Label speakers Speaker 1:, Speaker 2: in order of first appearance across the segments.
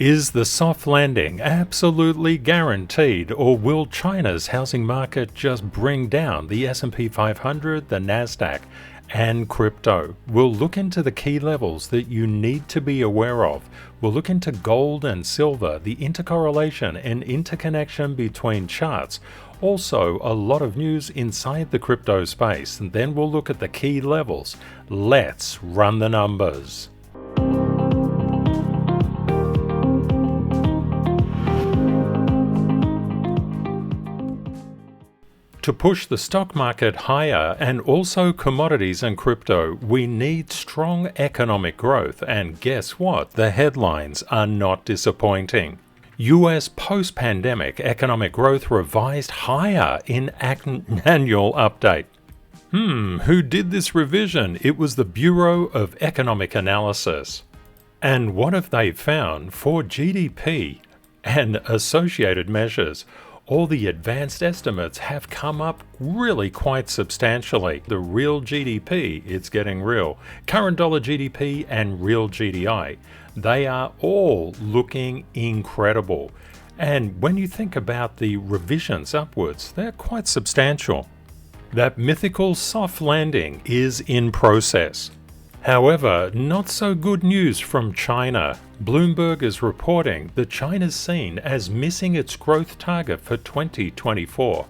Speaker 1: Is the soft landing absolutely guaranteed, or will China's housing market just bring down the S&P 500, the Nasdaq, and crypto? We'll look into the key levels that you need to be aware of. We'll look into gold and silver, the intercorrelation and interconnection between charts. Also, a lot of news inside the crypto space, and then we'll look at the key levels. Let's run the numbers. To push the stock market higher and also commodities and crypto, we need strong economic growth, and guess what? The headlines are not disappointing. US post-pandemic economic growth revised higher in annual update. Who did this revision? It was the Bureau of Economic Analysis. And what have they found? For GDP and associated measures, all the advanced estimates have come up really quite substantially. The real GDP, it's getting real. Current dollar GDP and real GDI, they are all looking incredible. And when you think about the revisions upwards, they're quite substantial. That mythical soft landing is in process. However, not so good news from China. Bloomberg is reporting that China's seen as missing its growth target for 2024.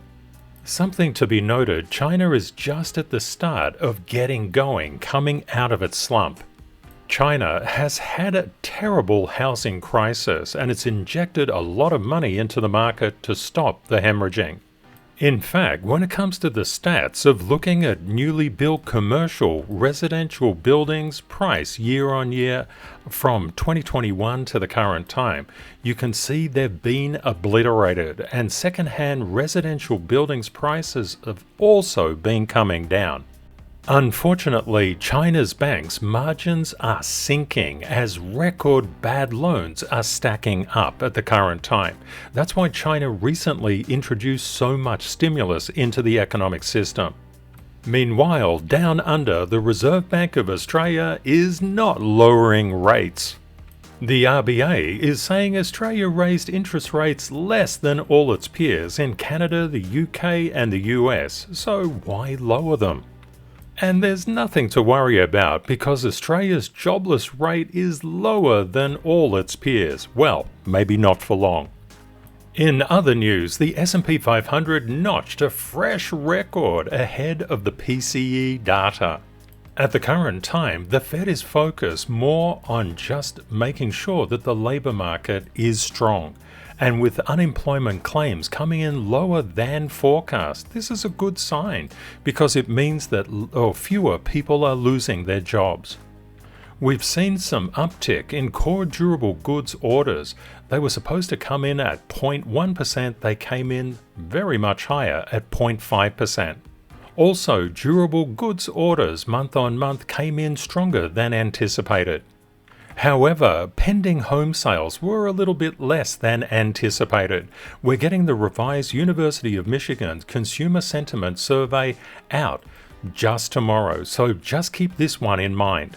Speaker 1: Something to be noted, China is just at the start of getting going, coming out of its slump. China has had a terrible housing crisis, and it's injected a lot of money into the market to stop the hemorrhaging. In fact, when it comes to the stats of looking at newly built commercial residential buildings price year on year from 2021 to the current time, you can see they've been obliterated, and second-hand residential buildings prices have also been coming down. Unfortunately, China's banks' margins are sinking as record bad loans are stacking up at the current time. That's why China recently introduced so much stimulus into the economic system. Meanwhile, down under, the Reserve Bank of Australia is not lowering rates. The RBA is saying Australia raised interest rates less than all its peers in Canada, the UK, and the US, so why lower them? And there's nothing to worry about because Australia's jobless rate is lower than all its peers. Well, maybe not for long. In other news, the S&P 500 notched a fresh record ahead of the PCE data. At the current time, the Fed is focused more on just making sure that the labor market is strong. And with unemployment claims coming in lower than forecast, this is a good sign because it means that fewer people are losing their jobs. We've seen some uptick in core durable goods orders. They were supposed to come in at 0.1%, they came in very much higher at 0.5%. Also, durable goods orders month on month came in stronger than anticipated. However, pending home sales were a little bit less than anticipated. We're getting the revised University of Michigan Consumer Sentiment Survey out just tomorrow, so just keep this one in mind.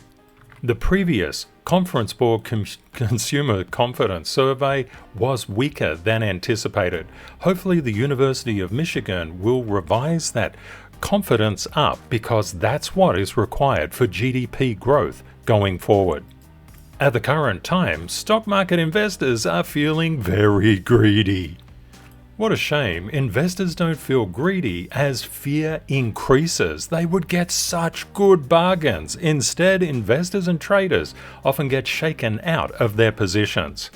Speaker 1: The previous Conference Board Consumer Confidence Survey was weaker than anticipated. Hopefully the University of Michigan will revise that confidence up because that's what is required for GDP growth going forward. At the current time, stock market investors are feeling very greedy. What a shame, investors don't feel greedy as fear increases. They would get such good bargains. Instead, investors and traders often get shaken out of their positions.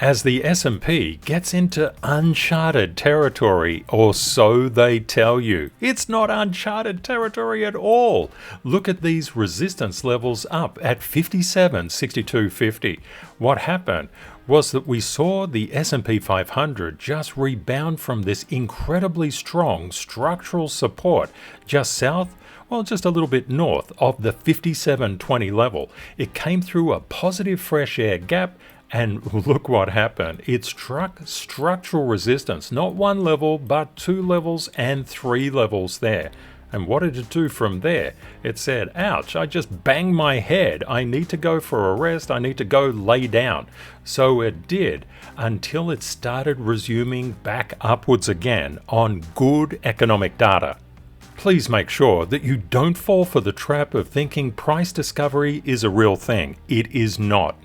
Speaker 1: As the S&P gets into uncharted territory, or so they tell you. It's not uncharted territory at all. Look at these resistance levels up at 57, 62, 50. What happened was that we saw the S&P 500 just rebound from this incredibly strong structural support just south, well, just a little bit north of the 57.20 level. It came through a positive fresh air gap. And look what happened. It struck structural resistance, not one level, but two levels and three levels there. And what did it do from there? It said, ouch, I just banged my head. I need to go for a rest. I need to go lay down. So it did, until it started resuming back upwards again on good economic data. Please make sure that you don't fall for the trap of thinking price discovery is a real thing. It is not.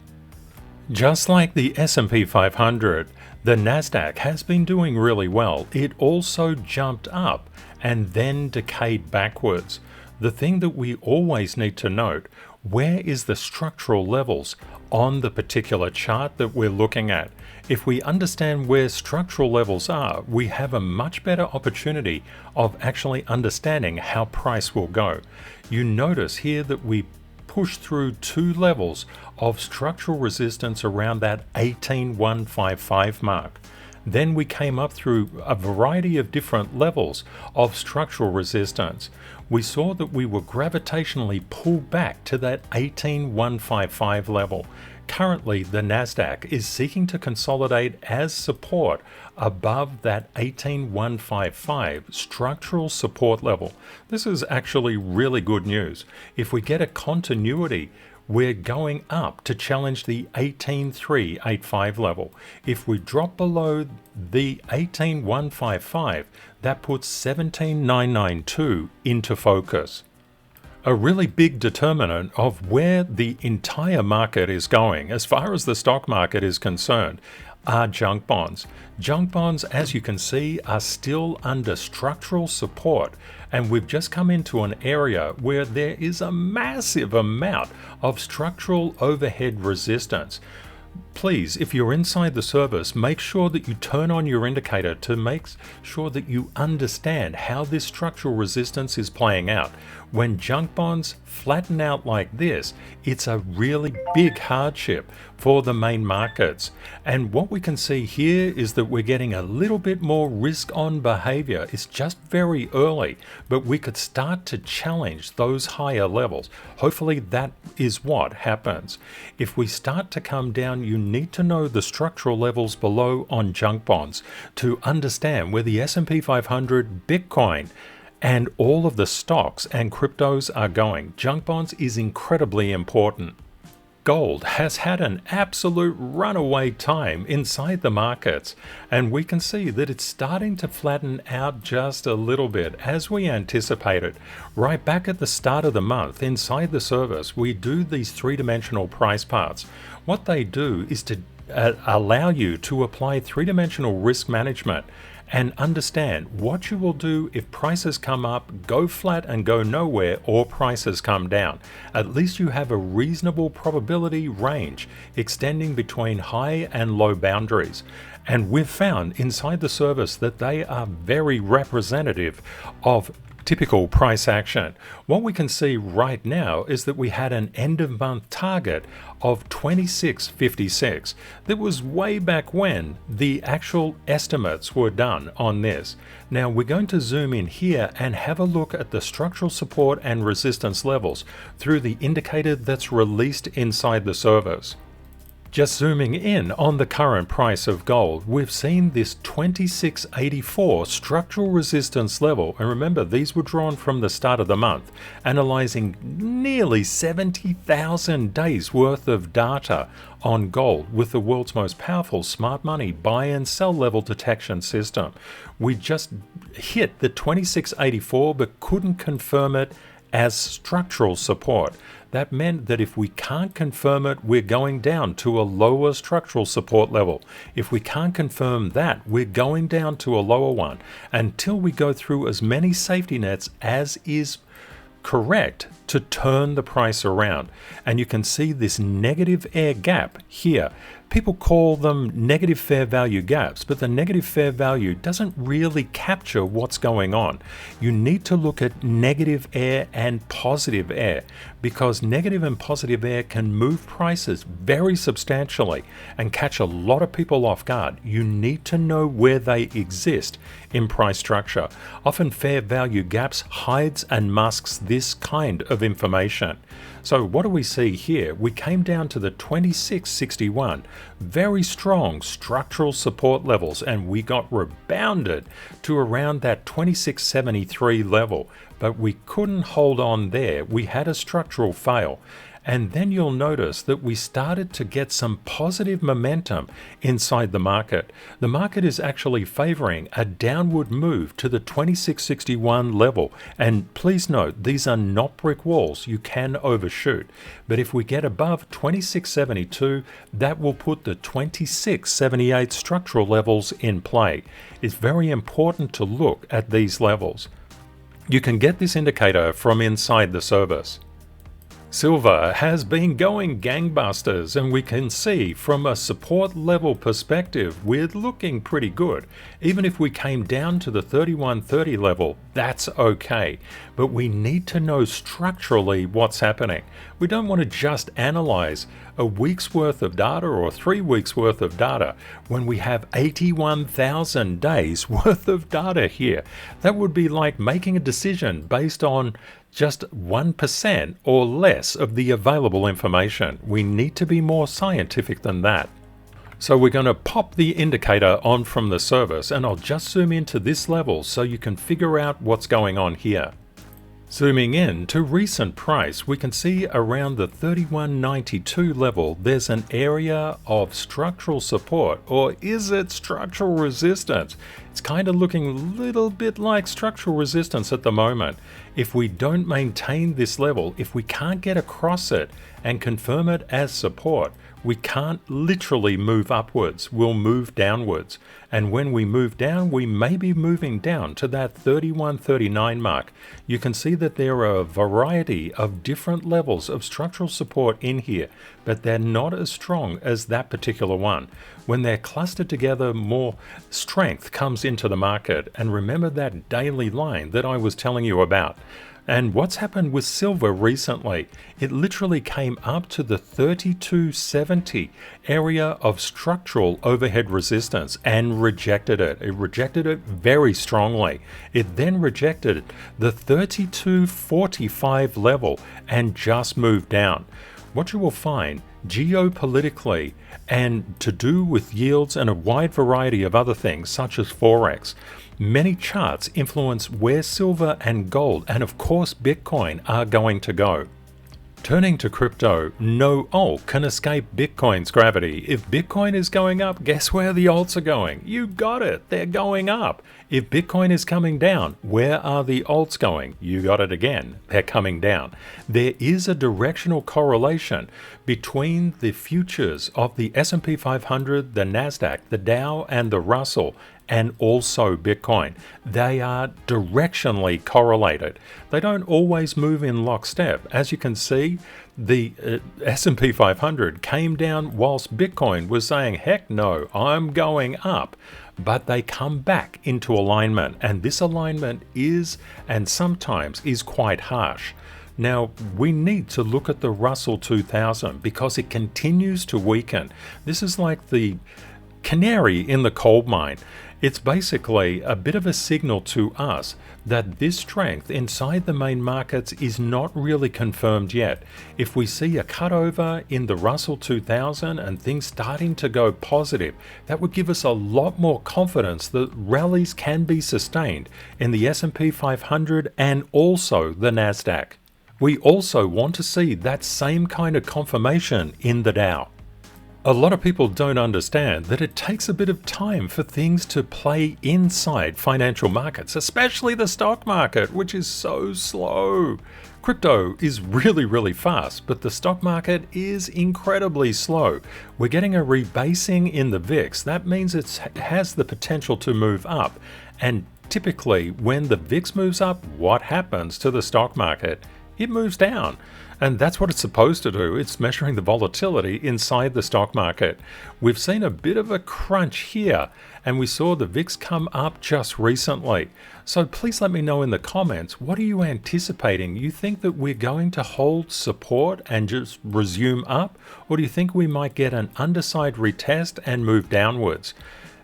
Speaker 1: Just like the S&P 500, the Nasdaq has been doing really well. It also jumped up and then decayed backwards. The thing that we always need to note, where is the structural levels on the particular chart that we're looking at? If we understand where structural levels are, we have a much better opportunity of actually understanding how price will go. You notice here that we push through two levels of structural resistance around that 18,155 mark. Then we came up through a variety of different levels of structural resistance. We saw that we were gravitationally pulled back to that 18,155 level. Currently, the Nasdaq is seeking to consolidate as support above that 18,155 structural support level. This is actually really good news. If we get a continuity, we're going up to challenge the 18,385 level. If we drop below the 18,155, that puts 17,992 into focus. A really big determinant of where the entire market is going, as far as the stock market is concerned, are junk bonds. Junk bonds, as you can see, are still under structural support, and we've just come into an area where there is a massive amount of structural overhead resistance. Please, if you're inside the service, make sure that you turn on your indicator to make sure that you understand how this structural resistance is playing out. When junk bonds flatten out like this, it's a really big hardship for the main markets. And what we can see here is that we're getting a little bit more risk on behavior. It's just very early, but we could start to challenge those higher levels. Hopefully that is what happens. If we start to come down, you need to know the structural levels below on junk bonds to understand where the S&P 500, Bitcoin, and all of the stocks and cryptos are going. Junk bonds is incredibly important. Gold has had an absolute runaway time inside the markets, and we can see that it's starting to flatten out just a little bit as we anticipated. Right back at the start of the month, inside the service, we do these three-dimensional price parts. What they do is to allow you to apply three-dimensional risk management and understand what you will do if prices come up, go flat and go nowhere, or prices come down. At least you have a reasonable probability range extending between high and low boundaries. And we've found inside the service that they are very representative of typical price action. What we can see right now is that we had an end of month target of 26.56. That was way back when the actual estimates were done on this. Now we're going to zoom in here and have a look at the structural support and resistance levels through the indicator that's released inside the service. Just zooming in on the current price of gold, we've seen this 2684 structural resistance level, and remember these were drawn from the start of the month, analyzing nearly 70,000 days worth of data on gold with the world's most powerful smart money buy and sell level detection system. We just hit the 2684 but couldn't confirm it as structural support. That meant that if we can't confirm it, we're going down to a lower structural support level. If we can't confirm that, we're going down to a lower one until we go through as many safety nets as is correct to turn the price around. And you can see this negative air gap here. People call them negative fair value gaps, but the negative fair value doesn't really capture what's going on. You need to look at negative air and positive air, because negative and positive air can move prices very substantially and catch a lot of people off guard. You need to know where they exist in price structure. Often fair value gaps hides and masks this kind of information. So what do we see here? We came down to the 2661, very strong structural support levels, and we got rebounded to around that 2673 level, but we couldn't hold on there. We had a structural fail. And then you'll notice that we started to get some positive momentum inside the market. The market is actually favoring a downward move to the 2661 level. And please note, these are not brick walls. You can overshoot. But if we get above 2672, that will put the 2678 structural levels in play. It's very important to look at these levels. You can get this indicator from inside the service. Silver has been going gangbusters, and we can see from a support level perspective we're looking pretty good. Even if we came down to the 3130 level, that's okay, but we need to know structurally what's happening. We don't want to just analyze a week's worth of data or 3 weeks worth of data when we have 81,000 days worth of data here. That would be like making a decision based on just 1% or less of the available information. We need to be more scientific than that. So we're going to pop the indicator on from the service, and I'll just zoom into this level so you can figure out what's going on here. Zooming in to recent price, we can see around the 3192 level there's an area of structural support, or is it structural resistance? It's kind of looking a little bit like structural resistance at the moment. If we don't maintain this level, if we can't get across it and confirm it as support, we can't literally move upwards, we'll move downwards. And when we move down, we may be moving down to that 3139 mark. You can see that there are a variety of different levels of structural support in here, but they're not as strong as that particular one. When they're clustered together, more strength comes into the market. And remember that daily line that I was telling you about. And what's happened with silver recently? It literally came up to the 3270 area of structural overhead resistance and rejected it. It rejected it very strongly. It then rejected the 3245 level and just moved down. What you will find geopolitically and to do with yields and a wide variety of other things such as Forex, many charts influence where silver and gold and of course Bitcoin are going to go. Turning to crypto, no alt can escape Bitcoin's gravity. If Bitcoin is going up, guess where the alts are going? You got it, they're going up. If Bitcoin is coming down, where are the alts going? You got it again, they're coming down. There is a directional correlation between the futures of the S&P 500, the Nasdaq, the Dow, and the Russell, and also Bitcoin. They are directionally correlated. They don't always move in lockstep. As you can see, the S&P 500 came down whilst Bitcoin was saying, heck no, I'm going up. But they come back into alignment, and this alignment is, and sometimes is quite harsh. Now, we need to look at the Russell 2000 because it continues to weaken. This is like the canary in the coal mine. It's basically a bit of a signal to us that this strength inside the main markets is not really confirmed yet. If we see a cutover in the Russell 2000 and things starting to go positive, that would give us a lot more confidence that rallies can be sustained in the S&P 500 and also the Nasdaq. We also want to see that same kind of confirmation in the Dow. A lot of people don't understand that it takes a bit of time for things to play inside financial markets, especially the stock market, which is so slow. Crypto is really fast, but the stock market is incredibly slow. We're getting a rebasing in the VIX. That means it has the potential to move up. And typically, when the VIX moves up, what happens to the stock market? It moves down. And that's what it's supposed to do. It's measuring the volatility inside the stock market. We've seen a bit of a crunch here, and we saw the VIX come up just recently. So please let me know in the comments, what are you anticipating? You think that we're going to hold support and just resume up? Or do you think we might get an underside retest and move downwards?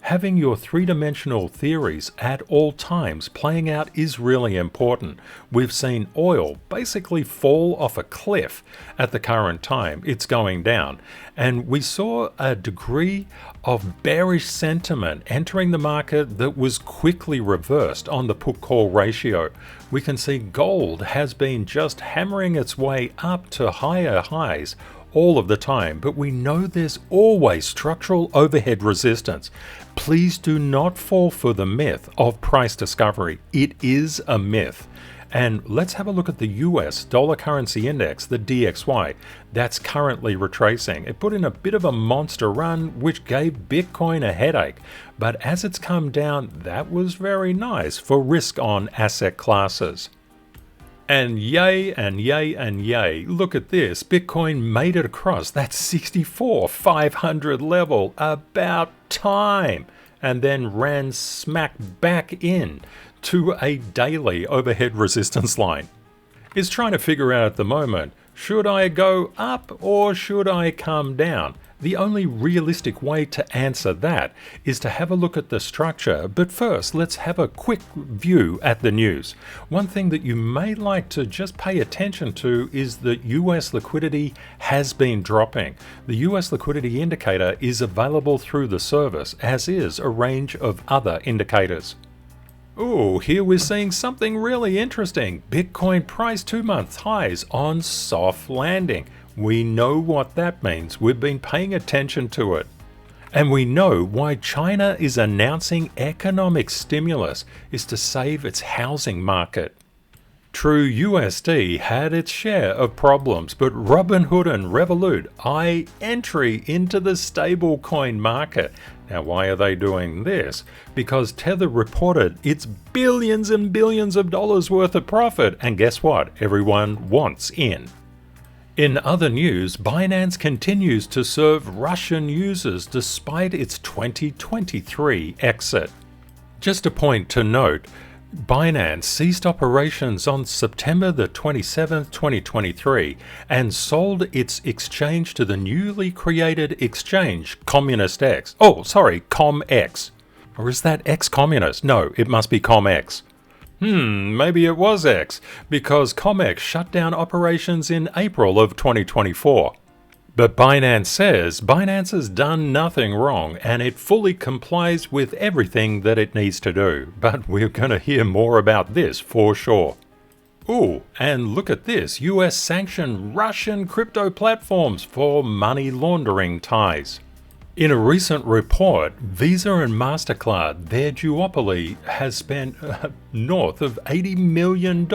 Speaker 1: Having your three-dimensional theories at all times playing out is really important. We've seen oil basically fall off a cliff at the current time. It's going down. And we saw a degree of bearish sentiment entering the market that was quickly reversed on the put-call ratio. We can see gold has been just hammering its way up to higher highs all of the time, but we know there's always structural overhead resistance. Please do not fall for the myth of price discovery. It is a myth. And let's have a look at the US dollar currency index, the DXY. That's currently retracing. It put in a bit of a monster run, which gave Bitcoin a headache. But as it's come down, that was very nice for risk-on asset classes. And yay, and yay, and yay. Look at this. Bitcoin made it across that 64,500 level. About time. And then ran smack back in to a daily overhead resistance line. Is trying to figure out at the moment, should I go up or should I come down? The only realistic way to answer that is to have a look at the structure, but first let's have a quick view at the news. One thing that you may like to just pay attention to is that US liquidity has been dropping. The US liquidity indicator is available through the service, as is a range of other indicators. Ooh, here we're seeing something really interesting. Bitcoin price 2-month highs on soft landing. We know what that means. We've been paying attention to it. And we know why China is announcing economic stimulus is to save its housing market. True, USD had its share of problems, but Robinhood and Revolut eye entry into the stablecoin market. Now, why are they doing this? Because Tether reported it's billions and billions of dollars worth of profit, and guess what? Everyone wants in. In other news, Binance continues to serve Russian users despite its 2023 exit. Just a point to note, Binance ceased operations on September the 27th, 2023 and sold its exchange to the newly created exchange ComX. Or is that ex-communist? No, it must be ComX. Maybe it was X, because ComX shut down operations in April of 2024. But Binance says Binance has done nothing wrong and it fully complies with everything that it needs to do. But we're going to hear more about this for sure. Ooh, and look at this. US sanctioned Russian crypto platforms for money laundering ties. In a recent report, Visa and MasterCard, their duopoly, has spent north of $80 million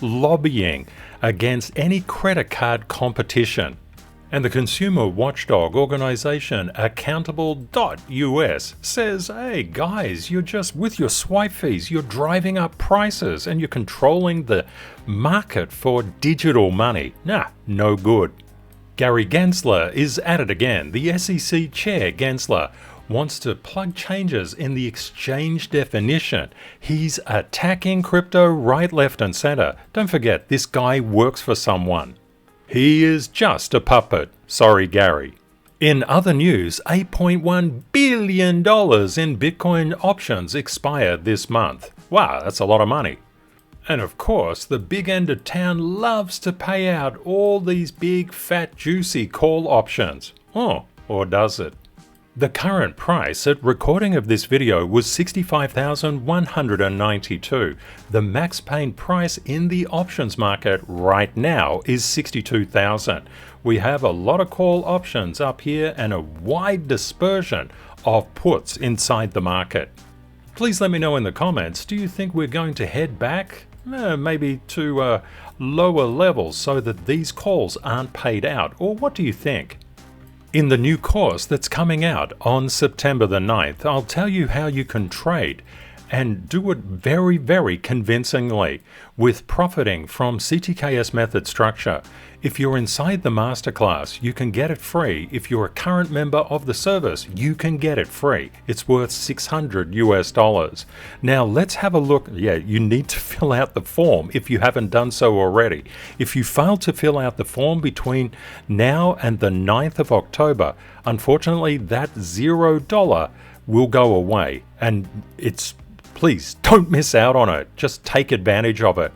Speaker 1: lobbying against any credit card competition. And the consumer watchdog organization Accountable.us says, hey guys, you're just with your swipe fees, you're driving up prices and you're controlling the market for digital money. Nah, no good. Gary Gensler is at it again. The SEC chair, Gensler, wants to plug changes in the exchange definition. He's attacking crypto right, left, and center. Don't forget, this guy works for someone. He is just a puppet. Sorry, Gary. In other news, $8.1 billion in Bitcoin options expired this month. Wow, that's a lot of money. And of course, the big end of town loves to pay out all these big, fat, juicy call options. Oh, or does it? The current price at recording of this video was $65,192. The max pain price in the options market right now is $62,000. We have a lot of call options up here and a wide dispersion of puts inside the market. Please let me know in the comments, do you think we're going to head back? Maybe to lower levels so that these calls aren't paid out, or what do you think? In the new course that's coming out on September the 9th, I'll tell you how you can trade and do it very, very convincingly with profiting from CTKS Method Structure. If you're inside the masterclass, you can get it free. If you're a current member of the service, you can get it free. It's worth $600 US. Now let's have a look. Yeah, you need to fill out the form if you haven't done so already. If you fail to fill out the form between now and the 9th of October, unfortunately that $0 will go away, and please don't miss out on it. Just take advantage of it.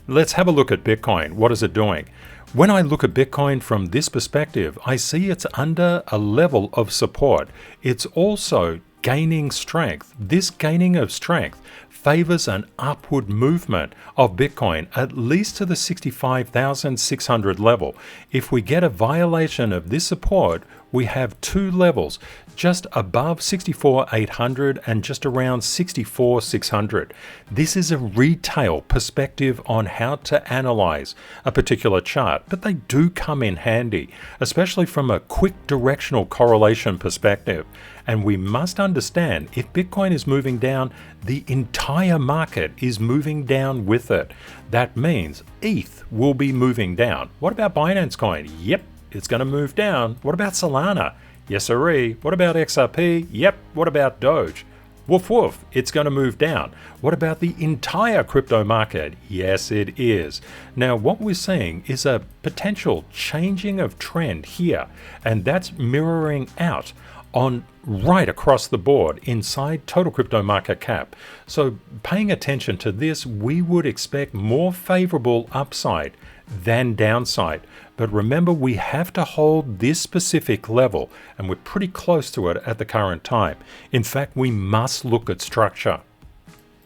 Speaker 1: Let's have a look at Bitcoin. What is it doing? When I look at Bitcoin from this perspective, I see it's under a level of support. It's also gaining strength. This gaining of strength favors an upward movement of Bitcoin, at least to the 65,600 level. If we get a violation of this support, we have two levels, just above 64,800 and just around 64,600. This is a retail perspective on how to analyze a particular chart, but they do come in handy, especially from a quick directional correlation perspective. And we must understand, if Bitcoin is moving down, the entire market is moving down with it. That means ETH will be moving down. What about Binance Coin? Yep, it's going to move down. What about Solana? Yes sirree. What about XRP? Yep. What about Doge? Woof woof, it's going to move down. What about the entire crypto market? Yes, it is. Now, what we're seeing is a potential changing of trend here, and that's mirroring out on right across the board inside total crypto market cap. So paying attention to this, we would expect more favorable upside than downside. But remember, we have to hold this specific level, and we're pretty close to it at the current time. In fact, we must look at structure.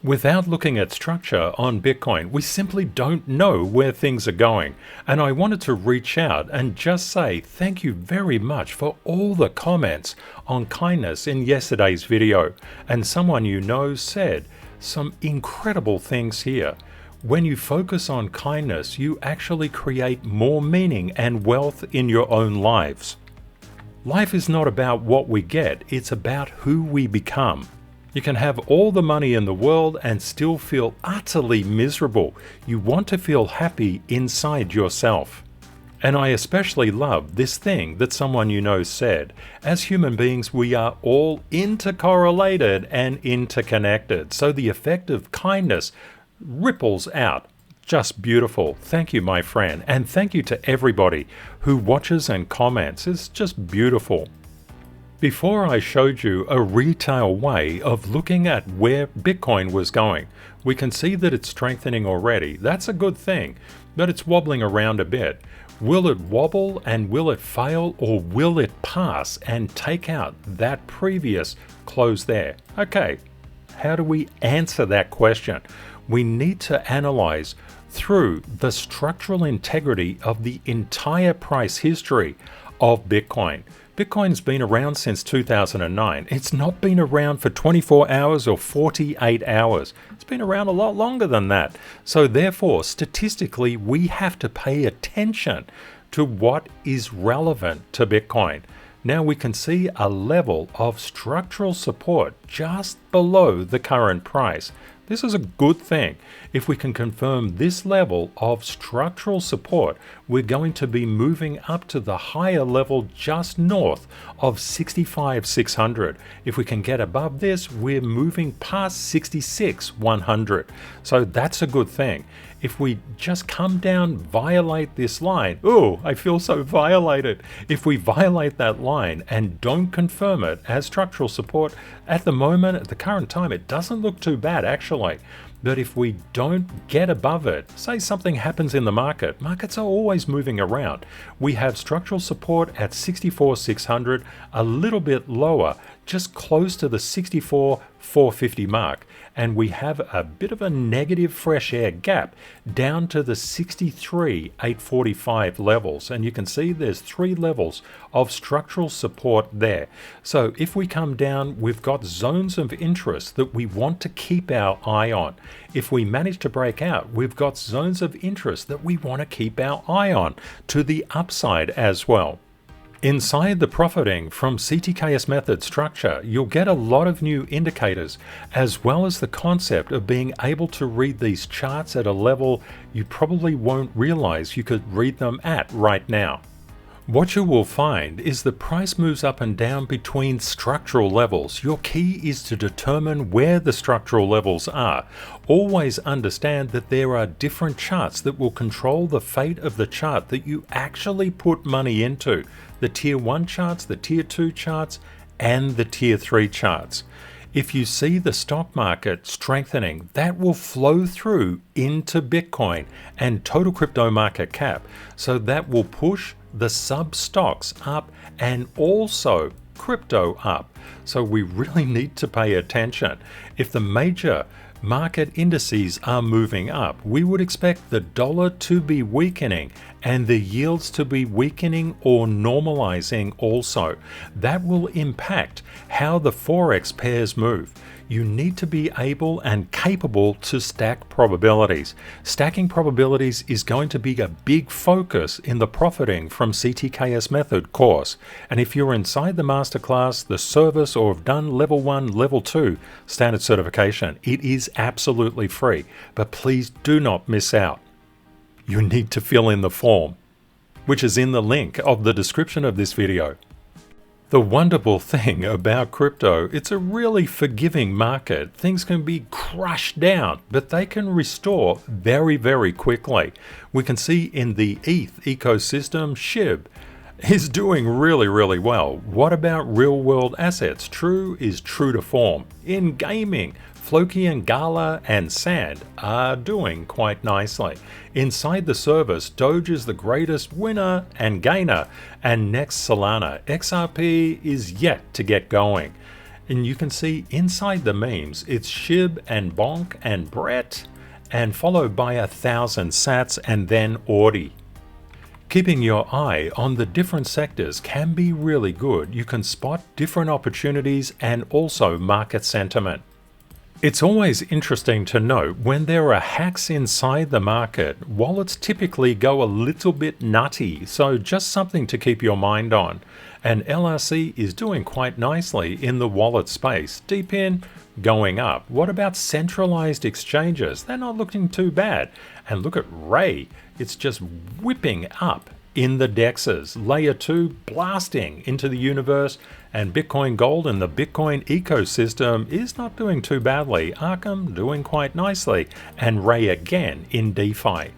Speaker 1: Without looking at structure on Bitcoin, we simply don't know where things are going. And I wanted to reach out and just say thank you very much for all the comments on kindness in yesterday's video. And someone you know said some incredible things here. When you focus on kindness, you actually create more meaning and wealth in your own lives. Life is not about what we get, it's about who we become. You can have all the money in the world and still feel utterly miserable. You want to feel happy inside yourself. And I especially love this thing that someone you know said. As human beings, we are all intercorrelated and interconnected. So the effect of kindness ripples out. Just beautiful. Thank you, my friend. And thank you to everybody who watches and comments. It's just beautiful. Before I showed you a retail way of looking at where Bitcoin was going, we can see that it's strengthening already. That's a good thing, but it's wobbling around a bit. Will it wobble and will it fail, or will it pass and take out that previous close there? Okay, how do we answer that question? We need to analyze through the structural integrity of the entire price history of Bitcoin. Bitcoin's been around since 2009. It's not been around for 24 hours or 48 hours. It's been around a lot longer than that. So therefore, statistically, we have to pay attention to what is relevant to Bitcoin. Now we can see a level of structural support just below the current price. This is a good thing. If we can confirm this level of structural support, we're going to be moving up to the higher level just north of 65,600. If we can get above this, we're moving past 66,100. So that's a good thing. If we just come down, violate this line, oh, I feel so violated. If we violate that line and don't confirm it as structural support, at the moment, at the current time, it doesn't look too bad actually. But if we don't get above it, say something happens in the market, markets are always moving around. We have structural support at 64,600, a little bit lower, just close to the 64,450 mark. And we have a bit of a negative fresh air gap down to the 63,845 levels. And you can see there's 3 levels of structural support there. So if we come down, we've got zones of interest that we want to keep our eye on. If we manage to break out, we've got zones of interest that we want to keep our eye on to the upside as well. Inside the profiting from CTKS Method Structure, you'll get a lot of new indicators, as well as the concept of being able to read these charts at a level you probably won't realize you could read them at right now. What you will find is the price moves up and down between structural levels. Your key is to determine where the structural levels are. Always understand that there are different charts that will control the fate of the chart that you actually put money into. The tier 1 charts, the tier 2 charts, and the Tier 3 charts. If you see the stock market strengthening, that will flow through into Bitcoin and total crypto market cap. So that will push the sub stocks up and also crypto up. So we really need to pay attention. If the major market indices are moving up, we would expect the dollar to be weakening and the yields to be weakening or normalizing also. That will impact how the Forex pairs move. You need to be able and capable to stack probabilities. Stacking probabilities is going to be a big focus in the Profiting from CTKS Method course. And if you're inside the masterclass, the service, or have done level 1, level 2 standard certification, it is absolutely free. But please do not miss out. You need to fill in the form, which is in the link of the description of this video. The wonderful thing about crypto, it's a really forgiving market. Things can be crushed down, but they can restore very, very quickly. We can see in the ETH ecosystem, SHIB is doing really, really well. What about real world assets? True is true to form. In gaming, Floki and Gala and Sand are doing quite nicely. Inside the service, Doge is the greatest winner and gainer, and next Solana. XRP is yet to get going. And you can see inside the memes, it's Shib and Bonk and Brett, and followed by 1,000 sats and then Audi. Keeping your eye on the different sectors can be really good. You can spot different opportunities and also market sentiment. It's always interesting to note when there are hacks inside the market, wallets typically go a little bit nutty, so just something to keep your mind on. And LRC is doing quite nicely in the wallet space. Deep in, going up. What about centralized exchanges? They're not looking too bad. And look at Ray, it's just whipping up in the dexes. Layer 2 blasting into the universe, and Bitcoin Gold in the Bitcoin ecosystem is not doing too badly. Arkham doing quite nicely, and Ray again in DeFi.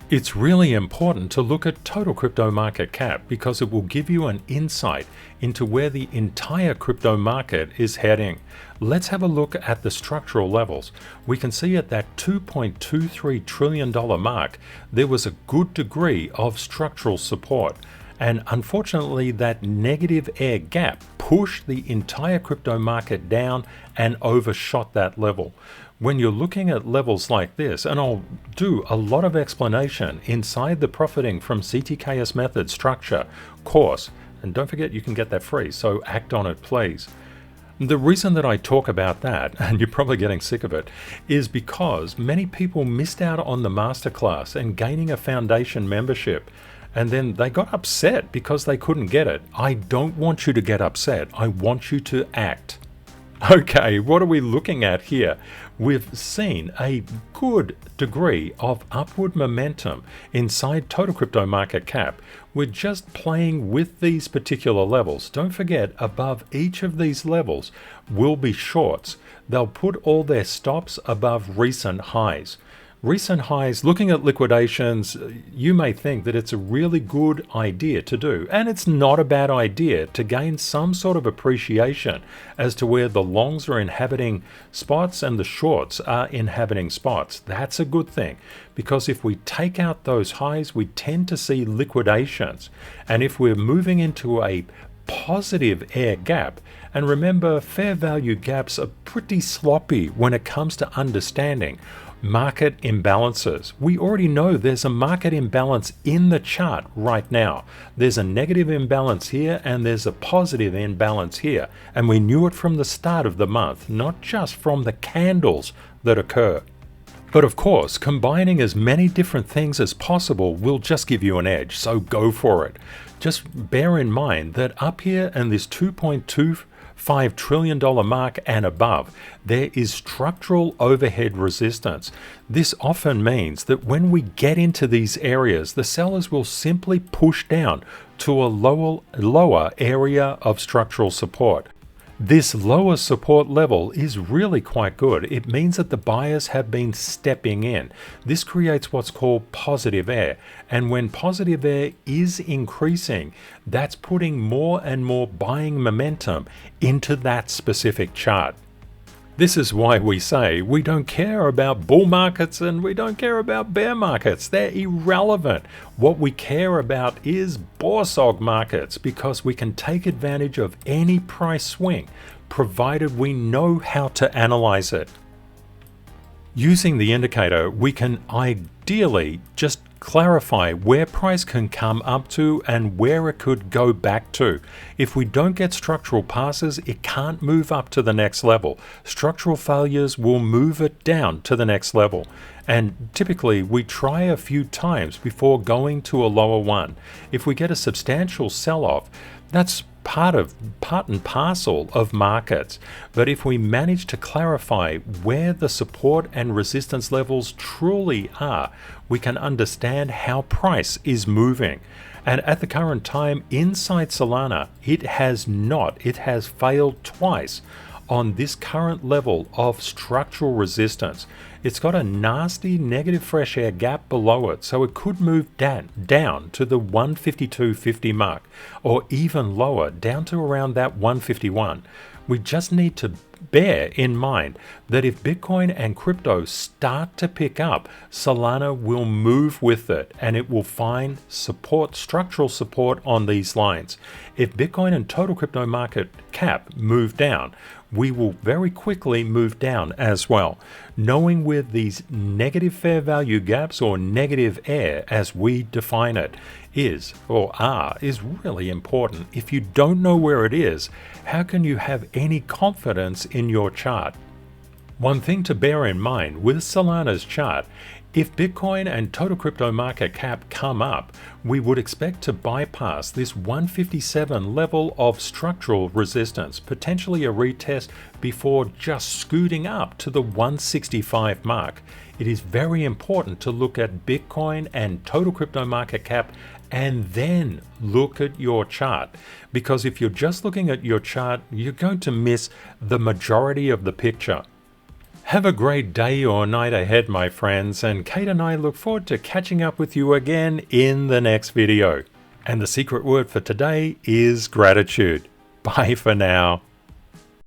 Speaker 1: It's really important to look at total crypto market cap because it will give you an insight into where the entire crypto market is heading. Let's have a look at the structural levels. We can see at that $2.23 trillion mark, there was a good degree of structural support. And unfortunately, that negative air gap pushed the entire crypto market down and overshot that level. When you're looking at levels like this, and I'll do a lot of explanation inside the Profiting from CTKS Method Structure course, and don't forget you can get that free, so act on it please. The reason that I talk about that, and you're probably getting sick of it, is because many people missed out on the masterclass and gaining a foundation membership. And then they got upset because they couldn't get it. I don't want you to get upset. I want you to act. Okay, what are we looking at here? We've seen a good degree of upward momentum inside total crypto market cap. We're just playing with these particular levels. Don't forget, above each of these levels will be shorts. They'll put all their stops above recent highs. Recent highs, looking at liquidations, you may think that it's a really good idea to do, and it's not a bad idea to gain some sort of appreciation as to where the longs are inhabiting spots and the shorts are inhabiting spots. That's a good thing, because if we take out those highs, we tend to see liquidations. And if we're moving into a positive air gap, and remember, fair value gaps are pretty sloppy when it comes to understanding market imbalances. We already know there's a market imbalance in the chart right now. There's a negative imbalance here and there's a positive imbalance here. And we knew it from the start of the month, not just from the candles that occur. But of course, combining as many different things as possible will just give you an edge, so go for it. Just bear in mind that up here in this $2.25 trillion mark and above, there is structural overhead resistance. This often means that when we get into these areas, the sellers will simply push down to a lower area of structural support. This lower support level is really quite good. It means that the buyers have been stepping in. This creates what's called positive air. And when positive air is increasing, that's putting more and more buying momentum into that specific chart. This is why we say we don't care about bull markets and we don't care about bear markets. They're irrelevant. What we care about is BORSOG markets, because we can take advantage of any price swing, provided we know how to analyze it. Using the indicator, we can ideally just clarify where price can come up to and where it could go back to. If we don't get structural passes, it can't move up to the next level. Structural failures will move it down to the next level. And typically we try a few times before going to a lower one. If we get a substantial sell-off, that's part and parcel of markets. But if we manage to clarify where the support and resistance levels truly are, we can understand how price is moving. And at the current time inside Solana, it has failed twice on this current level of structural resistance. It's got a nasty negative fresh air gap below it, so it could move down to the 152.50 mark, or even lower, down to around that 151. We just need to bear in mind that if Bitcoin and crypto start to pick up, Solana will move with it and it will find support, structural support on these lines. If Bitcoin and total crypto market cap move down, we will very quickly move down as well. Knowing where these negative fair value gaps, or negative air as we define it, is really important. If you don't know where it is, how can you have any confidence in your chart? One thing to bear in mind with Solana's chart, if Bitcoin and total crypto market cap come up, we would expect to bypass this 157 level of structural resistance, potentially a retest before just scooting up to the 165 mark. It is very important to look at Bitcoin and total crypto market cap and then look at your chart, because if you're just looking at your chart, you're going to miss the majority of the picture. Have a great day or night ahead, my friends, and Kate and I look forward to catching up with you again in the next video. And the secret word for today is gratitude. Bye for now.